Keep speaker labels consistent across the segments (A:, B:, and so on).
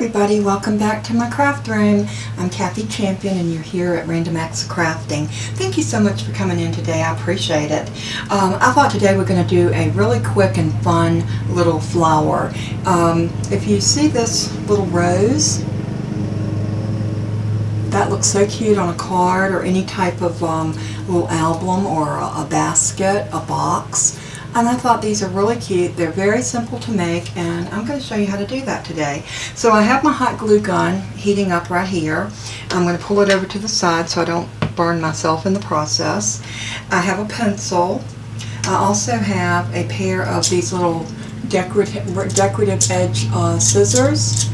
A: everybody, welcome back to my craft room. I'm Kathy Champion and you're here at Random Acts of Crafting. Thank you so much for coming in today, I appreciate it. I thought today we're going to do a really quick and fun little flower. If you see this little rose, that looks so cute on a card or any type of little album or a basket, a box. And I thought these are really cute. They're very simple to make, and I'm going to show you how to do that today. So I have my hot glue gun heating up right here. I'm going to pull it over to the side so I don't burn myself in the process. I have a pencil. I also have a pair of these little decorative edge scissors.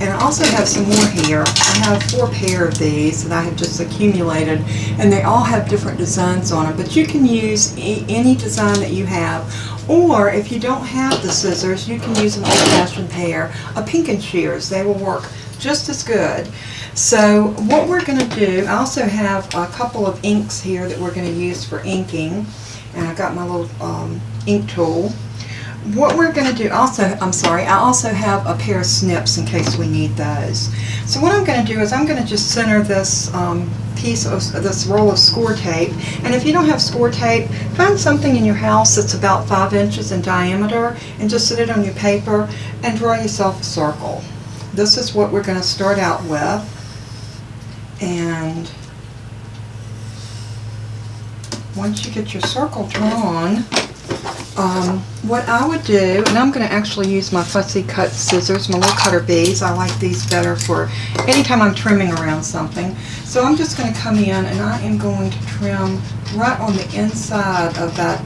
A: And I also have some more here. I have 4 pair of these that I have just accumulated, and they all have different designs on them, but you can use any design that you have, or if you don't have the scissors, you can use an old-fashioned pair of pinking shears. They will work just as good. So what we're going to do, I also have a couple of inks here that we're going to use for inking, and I got my little ink tool. What we're going to do also, I also have a pair of snips in case we need those. So what I'm going to do is I'm going to just center this this roll of score tape. And if you don't have score tape, find something in your house that's about 5 inches in diameter and just sit it on your paper and draw yourself a circle. This is what we're going to start out with. And once you get your circle drawn, what I would do, and I'm going to actually use my fussy cut scissors, my little cutter bees. I like these better for anytime I'm trimming around something. So I'm just going to come in and I am going to trim right on the inside of that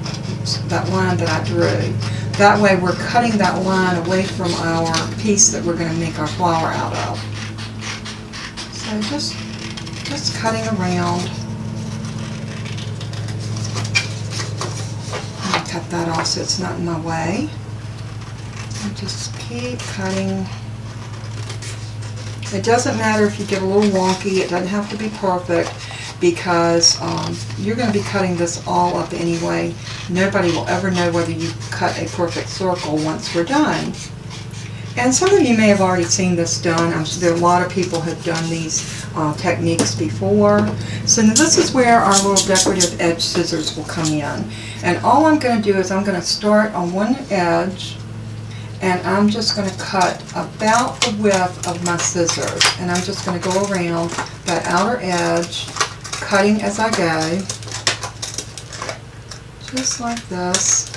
A: line that I drew. That way we're cutting that line away from our piece that we're going to make our flower out of. So just cutting around. Cut that off so it's not in my way. And just keep cutting. It doesn't matter if you get a little wonky, it doesn't have to be perfect, because you're going to be cutting this all up anyway. Nobody will ever know whether you cut a perfect circle once we're done. And some of you may have already seen this done. I'm sure there are a lot of people have done these techniques before. So now this is where our little decorative edge scissors will come in. And all I'm going to do is I'm going to start on one edge, and I'm just going to cut about the width of my scissors. And I'm just going to go around that outer edge, cutting as I go, just like this.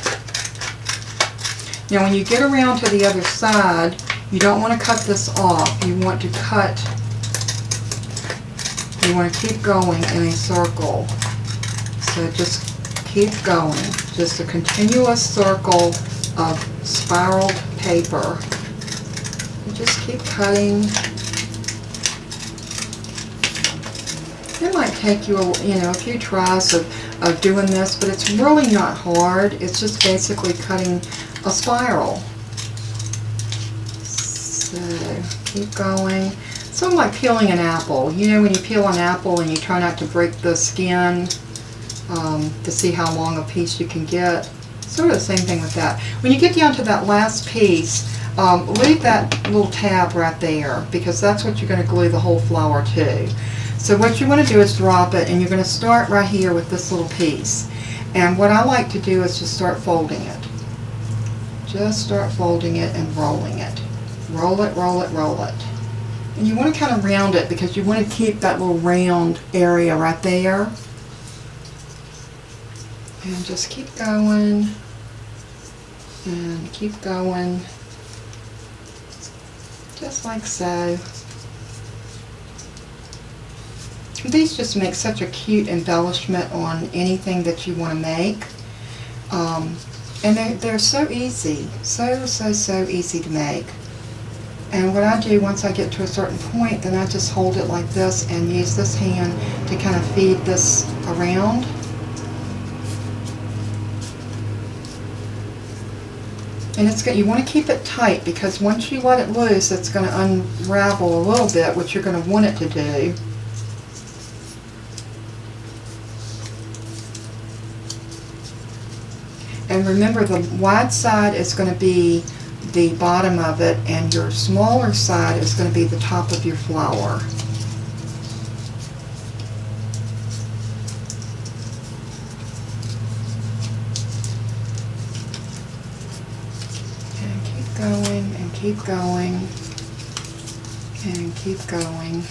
A: Now when you get around to the other side, you don't want to cut this off. You want to keep going in a circle. So just keep going. Just a continuous circle of spiraled paper. You just keep cutting. It might take you a few tries of doing this, but it's really not hard. It's just basically cutting a spiral. So keep going. Sort of like peeling an apple. You know when you peel an apple and you try not to break the skin to see how long a piece you can get. Sort of the same thing with that. When you get down to that last piece, leave that little tab right there, because that's what you're going to glue the whole flower to. So what you want to do is drop it, and you're going to start right here with this little piece. And what I like to do is just start folding it. Just start folding it and rolling it. Roll it, roll it, roll it. And you want to kind of round it because you want to keep that little round area right there. And just keep going. And keep going. Just like so. These just make such a cute embellishment on anything that you want to make. And they're so easy, so easy to make. And what I do once I get to a certain point, then I just hold it like this and use this hand to kind of feed this around. And it's good. You want to keep it tight, because once you let it loose, it's going to unravel a little bit, which you're going to want it to do. And remember, the wide side is going to be the bottom of it, and your smaller side is going to be the top of your flower. And keep going and keep going and keep going.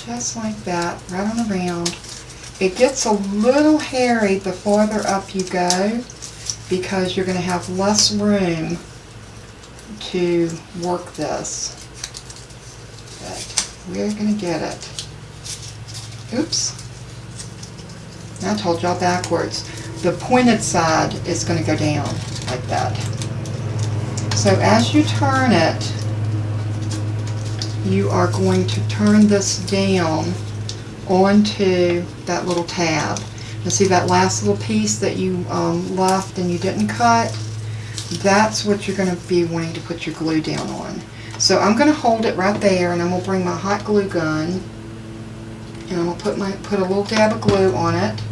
A: Just like that, right on around. It gets a little hairy the farther up you go because you're going to have less room to work this. But we're going to get it. Oops. I told y'all backwards. The pointed side is going to go down like that. So as you turn it, you are going to turn this down onto that little tab. And see that last little piece that you left and you didn't cut? That's what you're going to be wanting to put your glue down on. So I'm going to hold it right there, and I'm going to bring my hot glue gun, and I'm going to put a little dab of glue on it.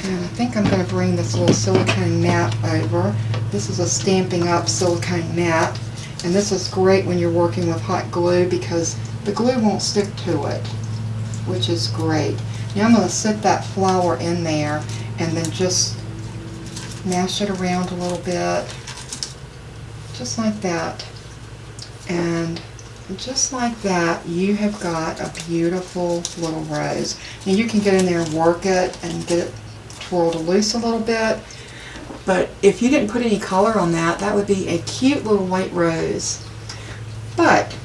A: And I think I'm going to bring this little silicone mat over. This is a Stampin' Up! Silicone mat. And this is great when you're working with hot glue because the glue won't stick to it, which is great. Now I'm going to sit that flower in there and then just mash it around a little bit, just like that. And just like that, you have got a beautiful little rose. Now you can get in there and work it and get it twirled loose a little bit. But if you didn't put any color on that, that would be a cute little white rose. But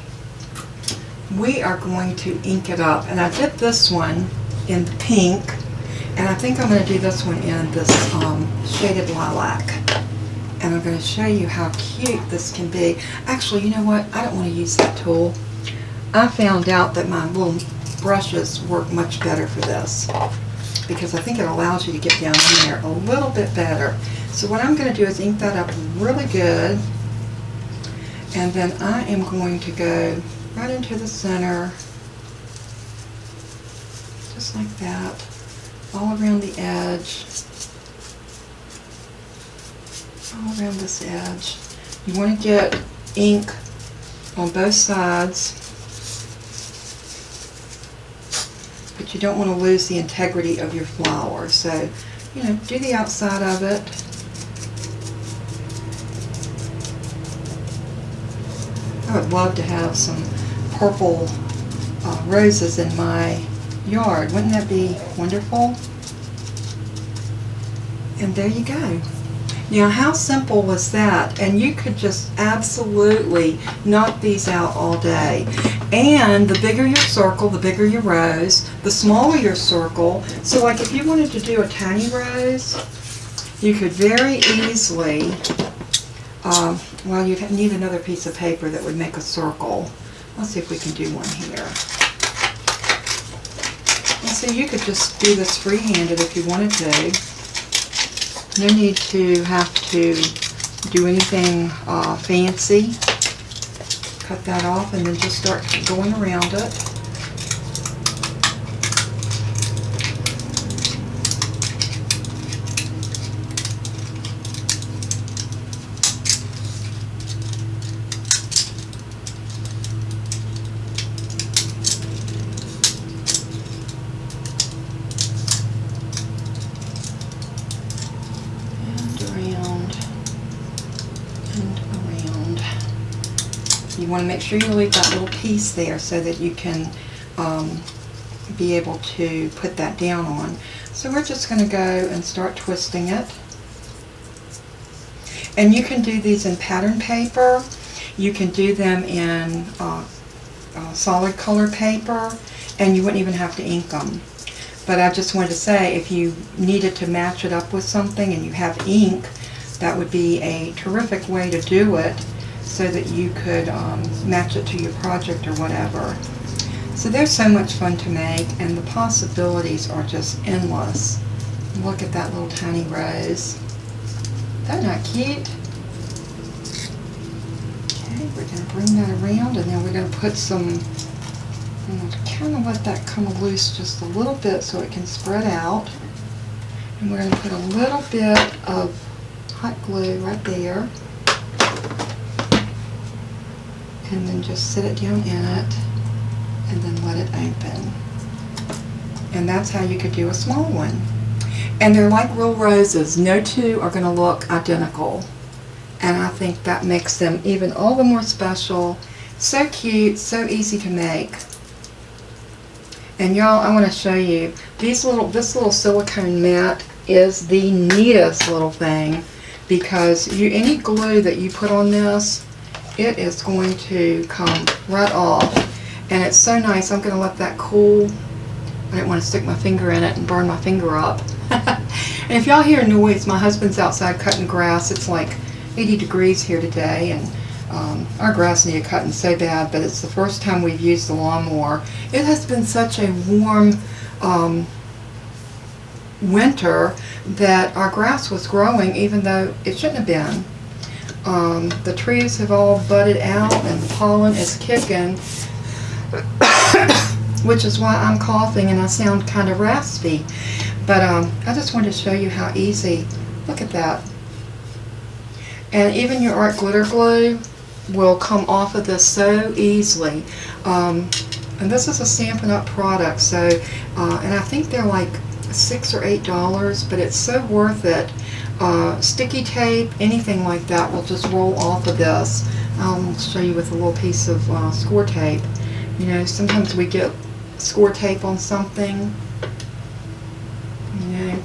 A: we are going to ink it up. And I did this one in pink, and I think I'm going to do this one in this shaded lilac. And I'm going to show you how cute this can be. Actually, you know what? I don't want to use that tool. I found out that my little brushes work much better for this, because I think it allows you to get down in there a little bit better. So what I'm going to do is ink that up really good, and then I am going to go right into the center, just like that, all around the edge, all around this edge. You want to get ink on both sides, but you don't want to lose the integrity of your flower. So, you know, do the outside of it. I would love to have some purple roses in my yard. Wouldn't that be wonderful? And there you go. Now, how simple was that? And you could just absolutely knock these out all day. And the bigger your circle, the bigger your rose, the smaller your circle. So like if you wanted to do a tiny rose, you could very easily, well, you'd need another piece of paper that would make a circle. Let's see if we can do one here. And so you could just do this free-handed if you wanted to. No need to have to do anything fancy. Cut that off and then just start going around it. You want to make sure you leave that little piece there so that you can be able to put that down on. So we're just going to go and start twisting it. And you can do these in pattern paper. You can do them in solid color paper, and you wouldn't even have to ink them. But I just wanted to say, if you needed to match it up with something and you have ink, that would be a terrific way to do it, so that you could match it to your project or whatever. So they're so much fun to make, and the possibilities are just endless. Look at that little tiny rose. That's not cute. Okay, we're going to bring that around, and then we're going to put some, I'm going to kind of let that come loose just a little bit so it can spread out. And we're going to put a little bit of hot glue right there. And then just sit it down in it and then let it open. And that's how you could do a small one. And they're like real roses. No two are going to look identical. And I think that makes them even all the more special. So cute, so easy to make. And y'all, I want to show you this little silicone mat is the neatest little thing, because any glue that you put on this, it is going to come right off. And it's so nice. I'm going to let that cool. I didn't want to stick my finger in it and burn my finger up. And if y'all hear noise, my husband's outside cutting grass. It's like 80 degrees here today, and our grass needed cutting so bad, but it's the first time we've used the lawnmower. It has been such a warm winter that our grass was growing even though it shouldn't have been. The trees have all budded out and the pollen is kicking, which is why I'm coughing and I sound kind of raspy. But I just wanted to show you how easy. Look at that. And even your art glitter glue will come off of this so easily. And this is a Stampin' Up! Product, so and I think they're like $6 or $8, but it's so worth it. Sticky tape, anything like that will just roll off of this. I'll show you with a little piece of score tape. You know, sometimes we get score tape on something. You know,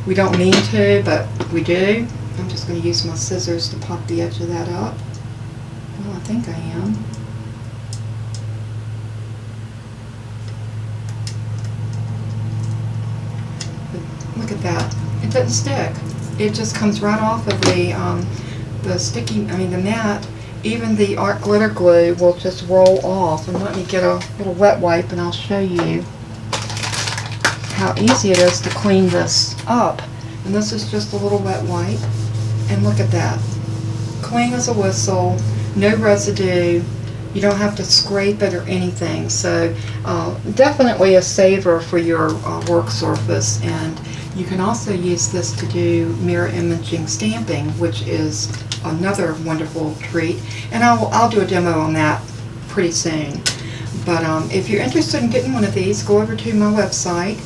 A: we don't mean to, but we do. I'm just going to use my scissors to pop the edge of that up. Well, I think I am. But look at that. It doesn't stick. It just comes right off of the mat. Even the art glitter glue will just roll off. And let me get a little wet wipe and I'll show you how easy it is to clean this up. And this is just a little wet wipe. And look at that. Clean as a whistle, no residue. You don't have to scrape it or anything. So definitely a saver for your work surface. And you can also use this to do mirror imaging stamping, which is another wonderful treat. And I'll do a demo on that pretty soon. But if you're interested in getting one of these, go over to my website.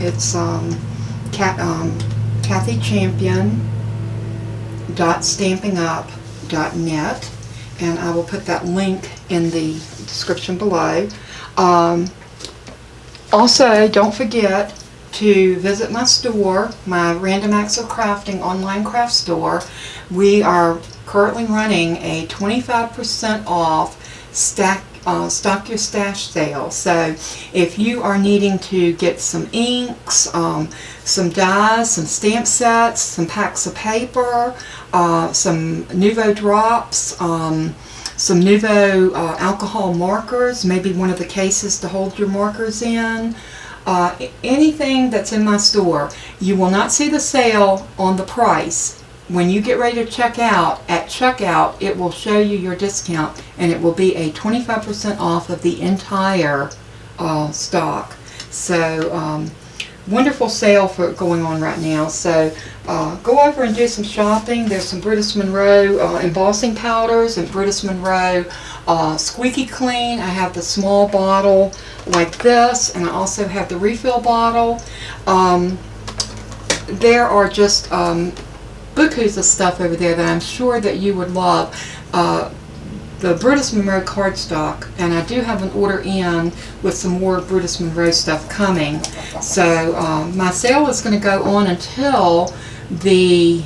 A: It's kathychampion.stampingup.net, and I will put that link in the description below. Also, don't forget to visit my store, my Random Acts of Crafting online craft store. We are currently running a 25% off Stock Your Stash sale. So if you are needing to get some inks, some dies, some stamp sets, some packs of paper, some Nuvo drops, some Nuvo alcohol markers, maybe one of the cases to hold your markers in, anything that's in my store, you will not see the sale on the price. When you get ready to check out, at checkout, it will show you your discount, and it will be a 25% off of the entire stock. So, wonderful sale going on right now. So, go over and do some shopping. There's some Brutus Monroe embossing powders and Brutus Monroe Squeaky Clean. I have the small bottle like this, and I also have the refill bottle. There are just bukus of stuff over there that I'm sure that you would love. The Brutus Monroe cardstock, and I do have an order in with some more Brutus Monroe stuff coming. So my sale is going to go on until the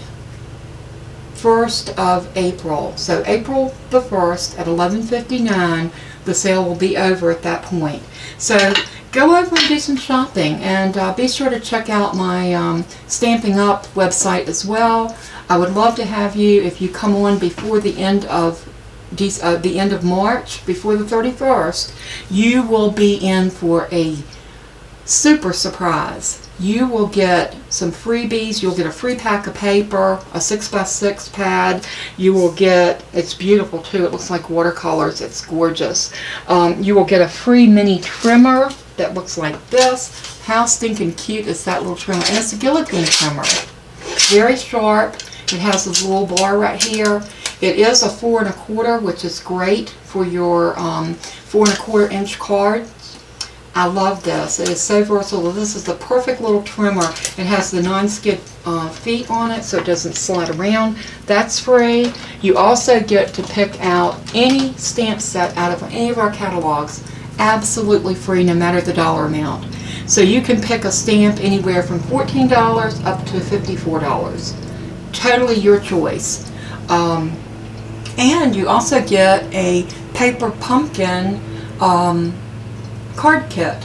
A: 1st of April. So April the 1st at 11:59, the sale will be over at that point. So go over and do some shopping, and be sure to check out my Stampin' Up! Website as well. I would love to have you, if you come on before the end of March, before the 31st, you will be in for a super surprise. You will get some freebies. You'll get a free pack of paper, a 6x6 pad. You will get, it's beautiful too, it looks like watercolors, it's gorgeous. You will get a free mini trimmer that looks like this. How stinking cute is that little trimmer? And it's a guillotine trimmer. Very sharp. It has this little bar right here. It is a 4 1/4, which is great for your 4 1/4 inch card. I love this. It is so versatile. This is the perfect little trimmer. It has the non-skid feet on it so it doesn't slide around. That's free. You also get to pick out any stamp set out of any of our catalogs. Absolutely free, no matter the dollar amount. So you can pick a stamp anywhere from $14 up to $54. Totally your choice. And you also get a paper pumpkin card kit,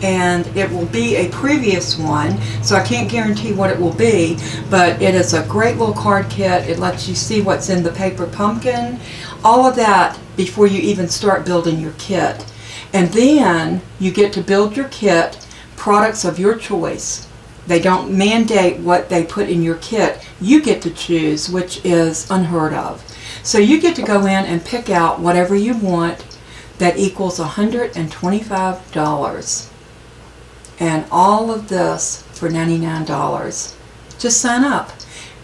A: and it will be a previous one, so I can't guarantee what it will be, but it is a great little card kit. It lets you see what's in the paper pumpkin, all of that before you even start building your kit. And then you get to build your kit, products of your choice. They don't mandate what they put in your kit. You get to choose, which is unheard of. So you get to go in and pick out whatever you want that equals $125. And all of this for $99. Just sign up.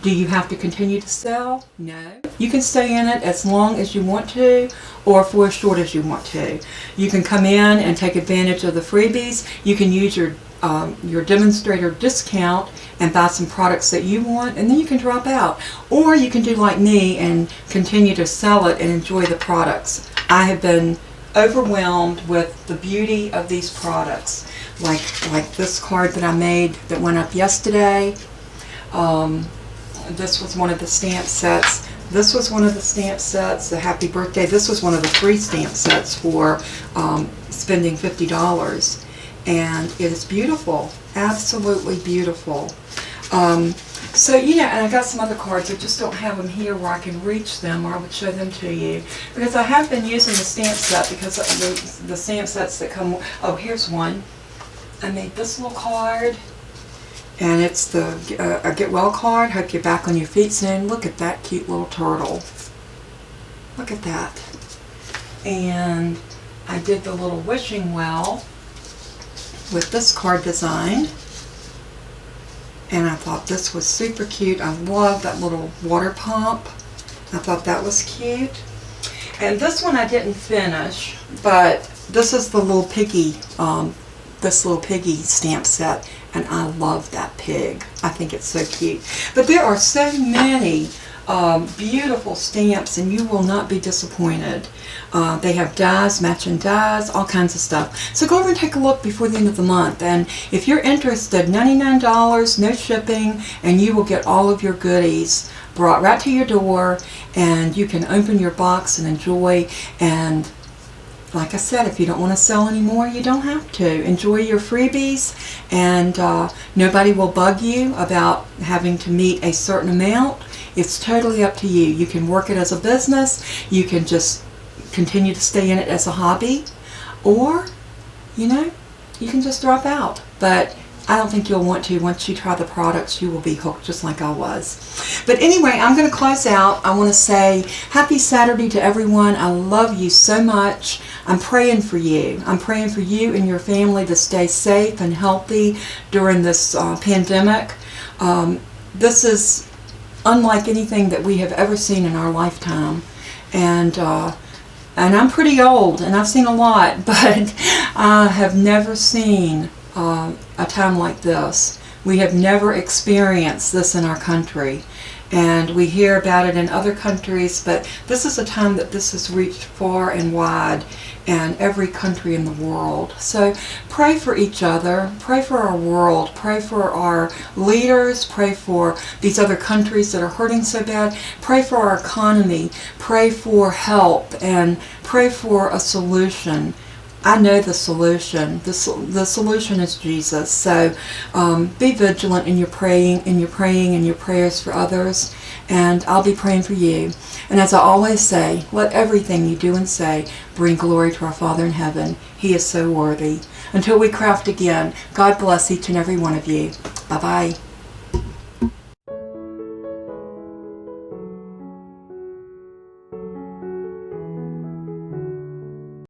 A: Do you have to continue to sell? No. You can stay in it as long as you want to, or for as short as you want to. You can come in and take advantage of the freebies. You can use your demonstrator discount and buy some products that you want, and then you can drop out. Or you can do like me and continue to sell it and enjoy the products. I have been overwhelmed with the beauty of these products. Like this card that I made that went up yesterday. This was one of the stamp sets. This was one of the stamp sets, the happy birthday. This was one of the free stamp sets for spending $50. And it is beautiful, absolutely beautiful. So, you know, and I got some other cards. I just don't have them here where I can reach them, or I would show them to you. Because I have been using the stamp set, because the stamp sets that come, oh, here's one. I made this little card, and it's the a Get Well card. Hope you're back on your feet soon. Look at that cute little turtle. Look at that. And I did the little wishing well with this card design, and I thought this was super cute. I love that little water pump. I thought that was cute. And this one I didn't finish, but this is the little piggy, this little piggy stamp set, and I love that pig. I think it's so cute. But there are so many beautiful stamps, and you will not be disappointed. They have dies, matching dies, all kinds of stuff. So go over and take a look before the end of the month. And if you're interested, $99, no shipping, and you will get all of your goodies brought right to your door, and you can open your box and enjoy. And like I said, if you don't want to sell anymore, you don't have to. Enjoy your freebies, and nobody will bug you about having to meet a certain amount. It's totally up to you. You can work it as a business. You can just continue to stay in it as a hobby, or, you know, you can just drop out. But I don't think you'll want to. Once you try the products, you will be hooked just like I was. But anyway, I'm going to close out. I want to say happy Saturday to everyone. I love you so much. I'm praying for you. I'm praying for you and your family to stay safe and healthy during this pandemic. This is unlike anything that we have ever seen in our lifetime. And I'm pretty old, and I've seen a lot, but I have never seen a time like this. We have never experienced this in our country, and we hear about it in other countries, but this is a time that this has reached far and wide, and every country in the world. So pray for each other, pray for our world, pray for our leaders, pray for these other countries that are hurting so bad, pray for our economy, pray for help, and pray for a solution. I know the solution. The solution is Jesus. So be vigilant in your praying, and your prayers for others, and I'll be praying for you. And as I always say, let everything you do and say bring glory to our Father in heaven. He is so worthy. Until we craft again, God bless each and every one of you. Bye-bye.